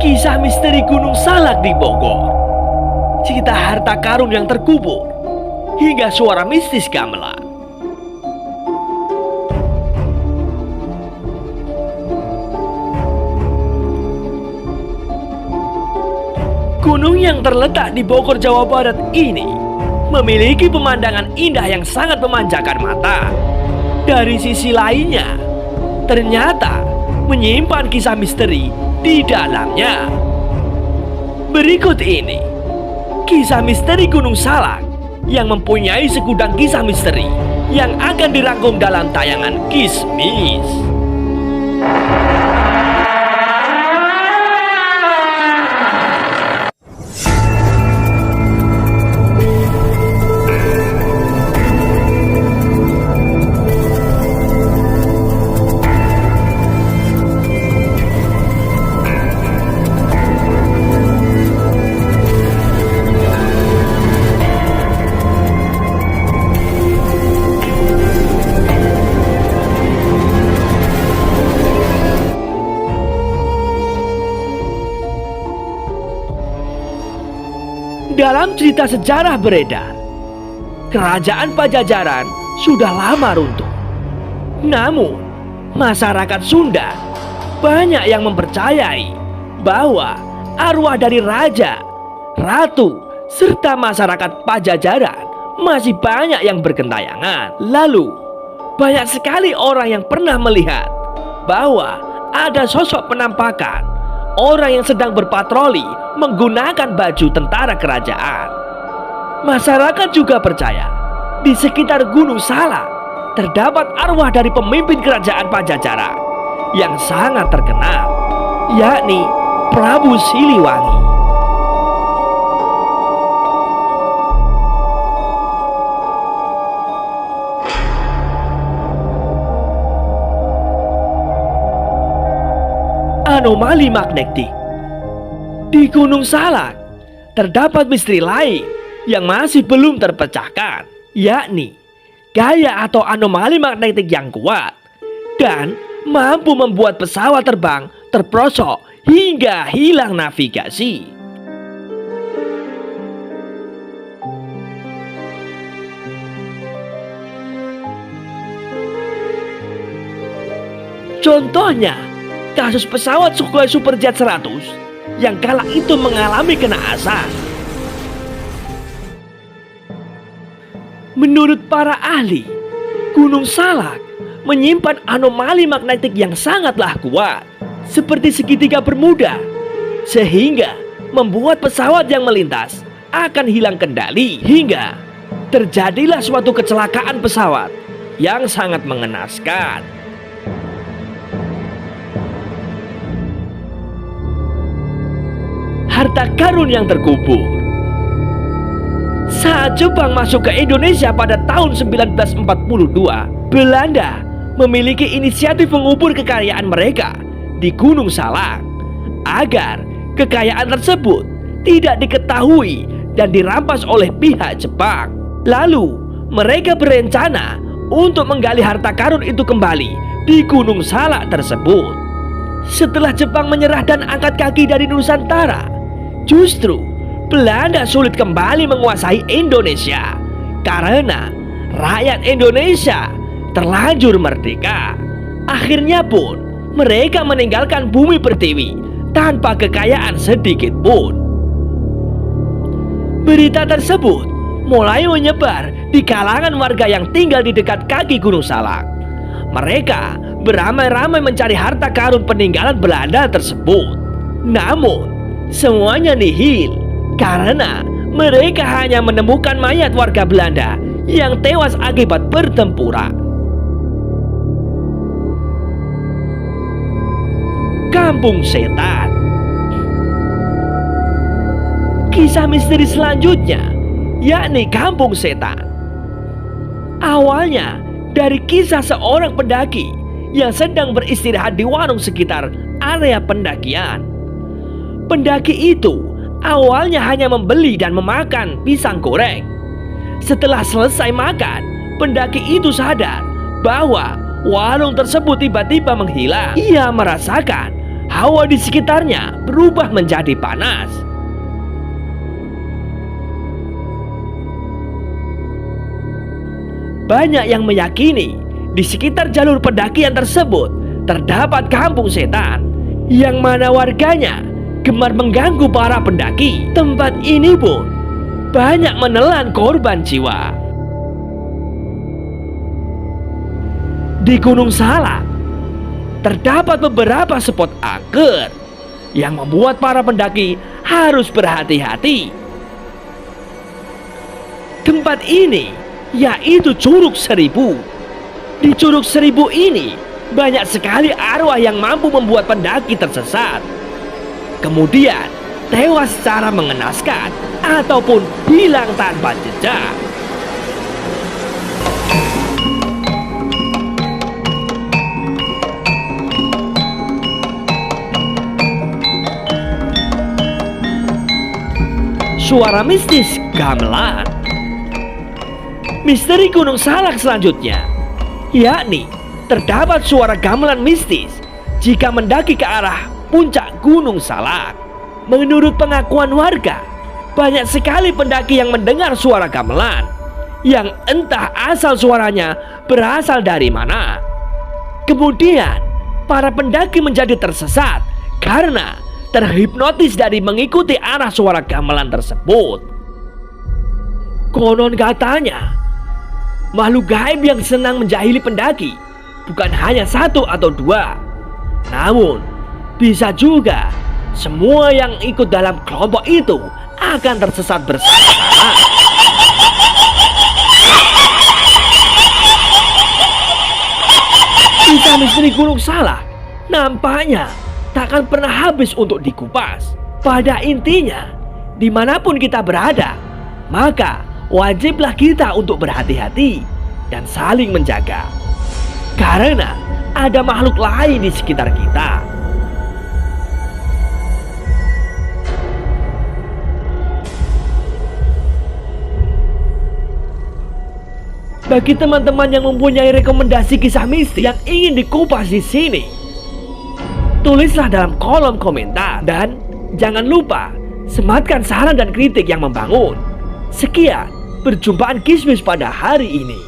Kisah misteri Gunung Salak di Bogor, cerita harta karun yang terkubur, hingga suara mistis gamelan. Gunung yang terletak di Bogor, Jawa Barat ini memiliki pemandangan indah yang sangat memanjakan mata. Dari sisi lainnya, ternyata menyimpan kisah misteri di dalamnya. Berikut ini kisah misteri Gunung Salak yang mempunyai segudang kisah misteri yang akan dirangkum dalam tayangan Kismis. Dalam cerita sejarah beredar, kerajaan Pajajaran sudah lama runtuh. Namun, masyarakat Sunda banyak yang mempercayai bahwa arwah dari raja, ratu, serta masyarakat Pajajaran masih banyak yang bergentayangan. Lalu, banyak sekali orang yang pernah melihat bahwa ada sosok penampakan orang yang sedang berpatroli menggunakan baju tentara kerajaan. Masyarakat juga percaya di sekitar Gunung Salak terdapat arwah dari pemimpin kerajaan Pajajaran yang sangat terkenal, yakni Prabu Siliwangi. Anomali magnetik. Di Gunung Salak terdapat misteri lain yang masih belum terpecahkan, yakni gaya atau anomali magnetik yang kuat dan mampu membuat pesawat terbang terprosok hingga hilang navigasi. Contohnya, kasus pesawat Sukhoi Superjet 100 yang kala itu mengalami kena asap. Menurut para ahli, Gunung Salak menyimpan anomali magnetik yang sangatlah kuat, seperti segitiga Bermuda, sehingga membuat pesawat yang melintas akan hilang kendali hingga terjadilah suatu kecelakaan pesawat yang sangat mengenaskan. Harta karun yang terkubur. Saat Jepang masuk ke Indonesia pada tahun 1942, Belanda memiliki inisiatif mengubur kekayaan mereka di Gunung Salak agar kekayaan tersebut tidak diketahui dan dirampas oleh pihak Jepang. Lalu mereka berencana untuk menggali harta karun itu kembali di Gunung Salak tersebut. Setelah Jepang menyerah dan angkat kaki dari Nusantara, justru Belanda sulit kembali menguasai Indonesia karena rakyat Indonesia terlanjur merdeka. Akhirnya pun mereka meninggalkan bumi pertiwi tanpa kekayaan sedikit pun. Berita tersebut mulai menyebar di kalangan warga yang tinggal di dekat kaki Gunung Salak. Mereka beramai-ramai mencari harta karun peninggalan Belanda tersebut. Namun semuanya nihil karena mereka hanya menemukan mayat warga Belanda yang tewas akibat bertempuran. Kampung Setan. Kisah misteri selanjutnya yakni Kampung Setan. Awalnya dari kisah seorang pendaki yang sedang beristirahat di warung sekitar area pendakian. Pendaki itu awalnya hanya membeli dan memakan pisang goreng. Setelah selesai makan, pendaki itu sadar bahwa warung tersebut tiba-tiba menghilang. Ia merasakan hawa di sekitarnya berubah menjadi panas. Banyak yang meyakini di sekitar jalur pendakian tersebut terdapat kampung setan, yang mana warganya gemar mengganggu para pendaki. Tempat ini pun banyak menelan korban jiwa. Di Gunung Salak terdapat beberapa spot angker yang membuat para pendaki harus berhati-hati. Tempat ini yaitu Curug Seribu. Di Curug Seribu ini banyak sekali arwah yang mampu membuat pendaki tersesat, kemudian tewas secara mengenaskan ataupun hilang tanpa jejak. Suara mistis gamelan. Misteri Gunung Salak selanjutnya, yakni terdapat suara gamelan mistis jika mendaki ke arah puncak Gunung Salak. Menurut pengakuan warga, banyak sekali pendaki yang mendengar suara gamelan yang entah asal suaranya berasal dari mana. Kemudian para pendaki menjadi tersesat karena terhipnotis dari mengikuti arah suara gamelan tersebut. Konon katanya, makhluk gaib yang senang menjahili pendaki bukan hanya satu atau dua, namun bisa juga semua yang ikut dalam kelompok itu akan tersesat bersama-sama. Kisah misteri Gunung Salak nampaknya takkan pernah habis untuk dikupas. Pada intinya, dimanapun kita berada, maka wajiblah kita untuk berhati-hati dan saling menjaga, karena ada makhluk lain di sekitar kita. Bagi teman-teman yang mempunyai rekomendasi kisah mistis yang ingin dikupas di sini, tulislah dalam kolom komentar, dan jangan lupa sematkan saran dan kritik yang membangun. Sekian perjumpaan Kismis pada hari ini.